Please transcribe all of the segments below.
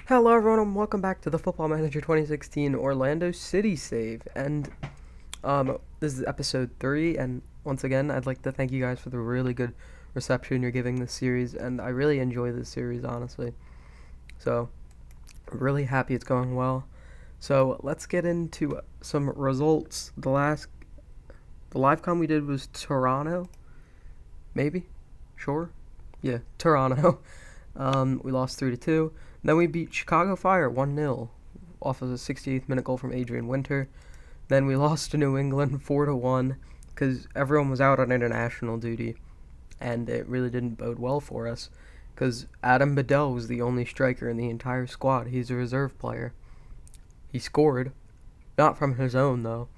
Hello everyone and welcome back to the Football Manager 2016 Orlando City save. And this is episode 3, and once again I'd like to thank you guys for the really good reception you're giving this series, and I really enjoy this series, honestly. So I'm really happy it's going well. So let's get into some results. The live com we did was Toronto. Maybe? Sure? Yeah, Toronto. We lost 3-2. Then we beat Chicago Fire 1-0 off of a 68th minute goal from Adrian Winter. Then we lost to New England 4-1 because everyone was out on international duty, and it really didn't bode well for us because Adam Bedell was the only striker in the entire squad. He's a reserve player. He scored, not from his own though.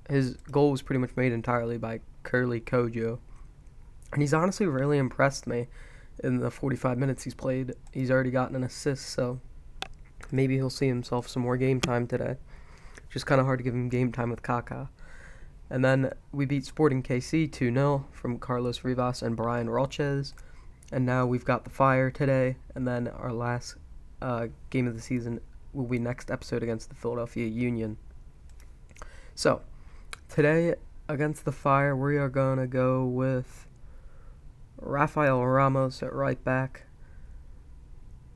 His goal was pretty much made entirely by Curly Kojo, and he's honestly really impressed me. In the 45 minutes he's played, he's already gotten an assist, so maybe he'll see himself some more game time today. Just kind of hard to give him game time with Kaká. And then we beat Sporting KC 2-0 from Carlos Rivas and Brian Rolches. And now we've got the Fire today, and then our last game of the season will be next episode against the Philadelphia Union. So, today against the Fire, we are going to go with Rafael Ramos at right back,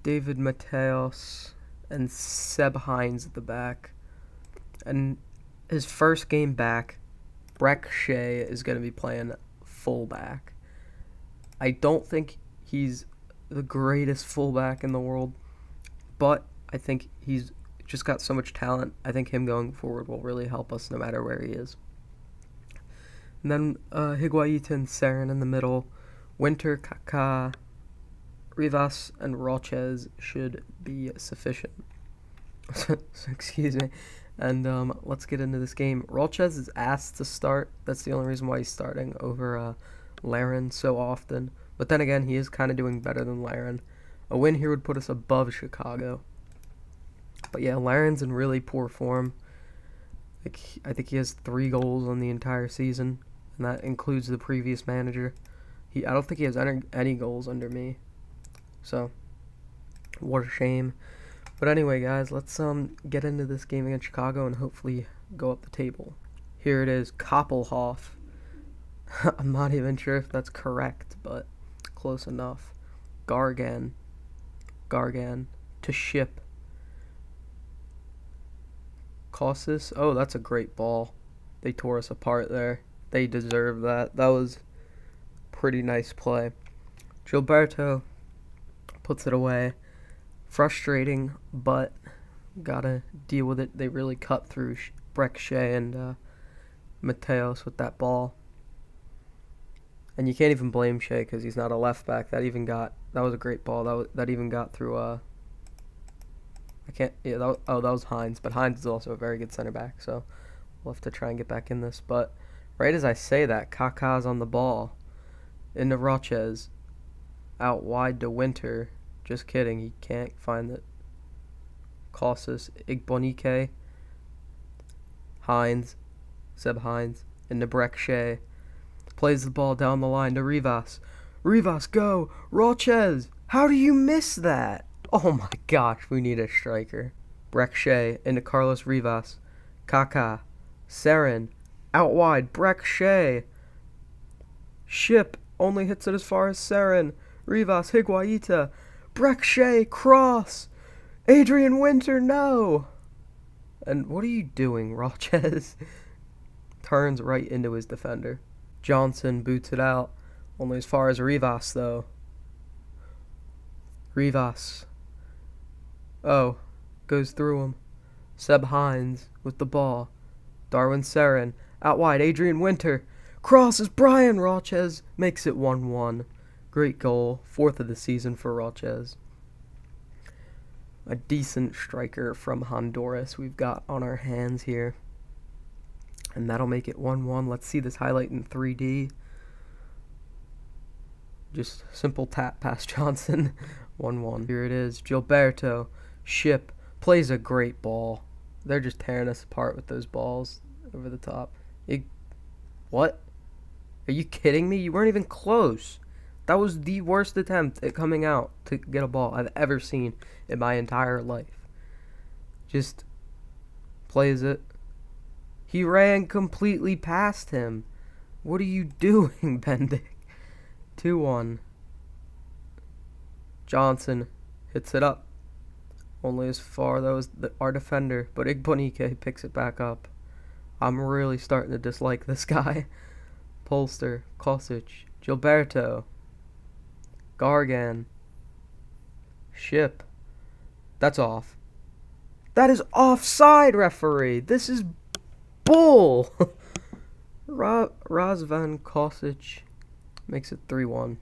David Mateos, and Seb Hines at the back. And his first game back, Brek Shea is going to be playing fullback. I don't think he's the greatest fullback in the world, but I think he's just got so much talent. I think him going forward will really help us no matter where he is. And then Higuaita and Saren in the middle. Winter, Kaká, Rivas, and Rolches should be sufficient. Excuse me. And let's get into this game. Rolches is asked to start. That's the only reason why he's starting over Larin so often. But then again, he is kind of doing better than Larin. A win here would put us above Chicago. But yeah, Larin's in really poor form. I think he has 3 goals on the entire season, and that includes the previous manager. I don't think he has any goals under me. So, what a shame. But anyway, guys, let's get into this game against Chicago and hopefully go up the table. Here it is, Koppelhoff. I'm not even sure if that's correct, but close enough. Gargan to Ship. Cossis. Oh, that's a great ball. They tore us apart there. They deserve that. That was pretty nice play. Gilberto puts it away. Frustrating, but gotta deal with it. They really cut through Brek Shea and Mateos with that ball. And you can't even blame Shea because he's not a left back. That was a great ball. That even got through that was Hines, but Hines is also a very good center back, so we'll have to try and get back in this. But right as I say that, Kaká's on the ball. Into Rolches, out wide to Winter. Just kidding, he can't find it. Cossis, Igbonike, Hines, Seb Hines, into Brek Shea. Plays the ball down the line to Rivas. Rivas, go! Rolches! How do you miss that? Oh my gosh, we need a striker. Brek Shea into Carlos Rivas. Kaká, Saren, out wide, Brek Shea. Ship only hits it as far as Saren. Rivas, Higuaita. Brek Shea, cross. Adrian Winter, no. And what are you doing, Rolches? Turns right into his defender. Johnson boots it out. Only as far as Rivas, though. Rivas. Oh, goes through him. Seb Hines with the ball. Darwin Saren. Out wide, Adrian Winter. Crosses Brian Rolches, makes it 1-1. Great goal, 4th of the season for Rolches. A decent striker from Honduras we've got on our hands here. And that'll make it 1-1. Let's see this highlight in 3D. Just simple tap past Johnson. 1-1. Here it is. Gilberto. Ship. Plays a great ball. They're just tearing us apart with those balls over the top. What? Are you kidding me? You weren't even close. That was the worst attempt at coming out to get a ball I've ever seen in my entire life. Just plays it. He ran completely past him. What are you doing, Bendik? 2-1. Johnson hits it up. Only as far though as our defender, but Igbonike picks it back up. I'm really starting to dislike this guy. Polster, Kosic, Gilberto, Gargan, Ship. That's off. That is offside, referee. This is bull. Razvan Kosic makes it 3-1.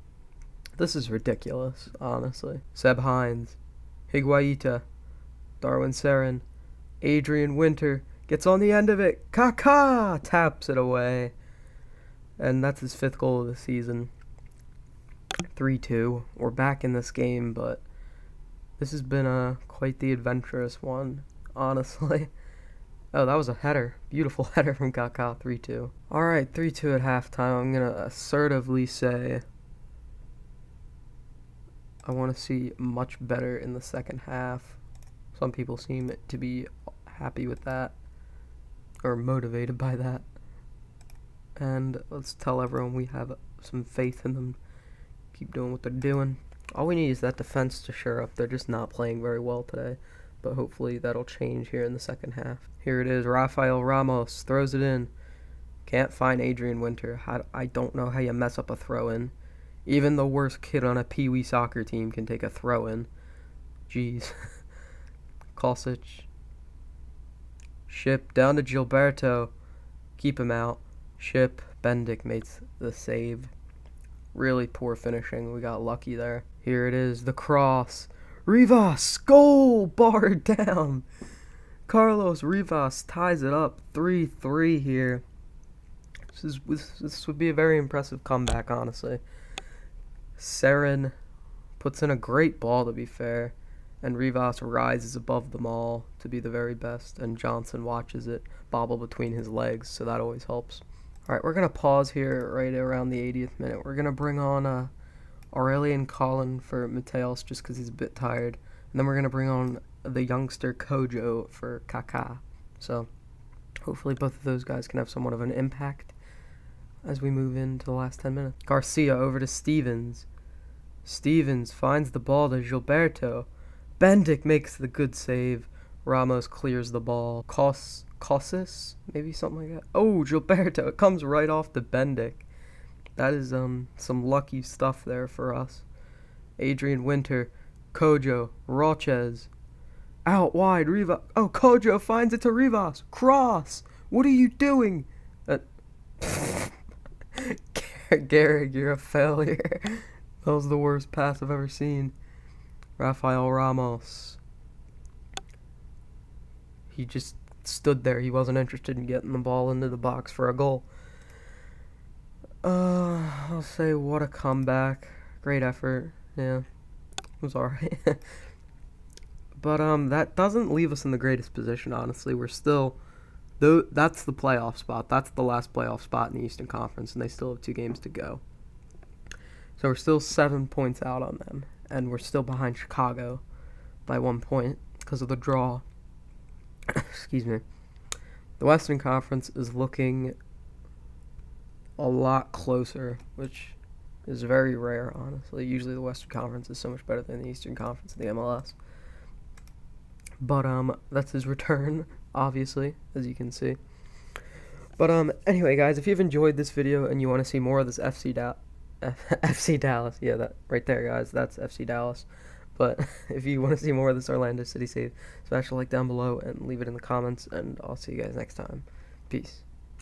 This is ridiculous, honestly. Seb Hines, Higuaita, Darwin Saren, Adrian Winter gets on the end of it. Kaká taps it away. And that's his 5th goal of the season. 3-2. We're back in this game, but this has been quite the adventurous one, honestly. Oh, that was a header. Beautiful header from Kaká, 3-2. Alright, 3-2 at halftime. I'm going to assertively say I want to see much better in the second half. Some people seem to be happy with that, or motivated by that. And let's tell everyone we have some faith in them. Keep doing what they're doing. All we need is that defense to shore up. They're just not playing very well today, but hopefully that'll change here in the second half. Here it is. Rafael Ramos throws it in. Can't find Adrian Winter. I don't know how you mess up a throw-in. Even the worst kid on a pee-wee soccer team can take a throw-in. Jeez. Kosic. Ship down to Gilberto. Keep him out. Ship. Bendik makes the save. Really poor finishing. We got lucky there. Here it is. The cross. Rivas. Goal. Barred down. Carlos Rivas ties it up. 3-3 here. This would be a very impressive comeback, honestly. Saren puts in a great ball, to be fair, and Rivas rises above them all to be the very best, and Johnson watches it bobble between his legs, so that always helps. Alright, we're going to pause here right around the 80th minute. We're going to bring on Aurelian Collin for Mateos just because he's a bit tired, and then we're going to bring on the youngster Kojo for Kaká. So hopefully both of those guys can have somewhat of an impact as we move into the last 10 minutes. Garcia over to Stevens. Stevens finds the ball to Gilberto. Bendik makes the good save. Ramos clears the ball. Kosis? Maybe something like that. Oh, Gilberto. It comes right off the Bendik. That is some lucky stuff there for us. Adrian Winter. Kojo. Rochez. Out wide. Rivas. Oh, Kojo finds it to Rivas. Cross. What are you doing? Garrig, you're a failure. That was the worst pass I've ever seen. Rafael Ramos. He just stood there. He wasn't interested in getting the ball into the box for a goal. I'll say what a comeback. Great effort. Yeah, it was alright. But that doesn't leave us in the greatest position, honestly. We're still... that's the playoff spot. That's the last playoff spot in the Eastern Conference, and they still have 2 games to go. So we're still 7 points out on them, and we're still behind Chicago by 1 point because of the draw. Excuse me. The Western Conference is looking a lot closer, which is very rare, honestly. Usually the Western Conference is so much better than the Eastern Conference of the MLS. But that's his return, obviously, as you can see. But anyway, guys, if you've enjoyed this video and you want to see more of this FC Dallas, yeah, that right there, guys, that's FC Dallas. But if you want to see more of this Orlando City save, smash a like down below and leave it in the comments, and I'll see you guys next time. Peace.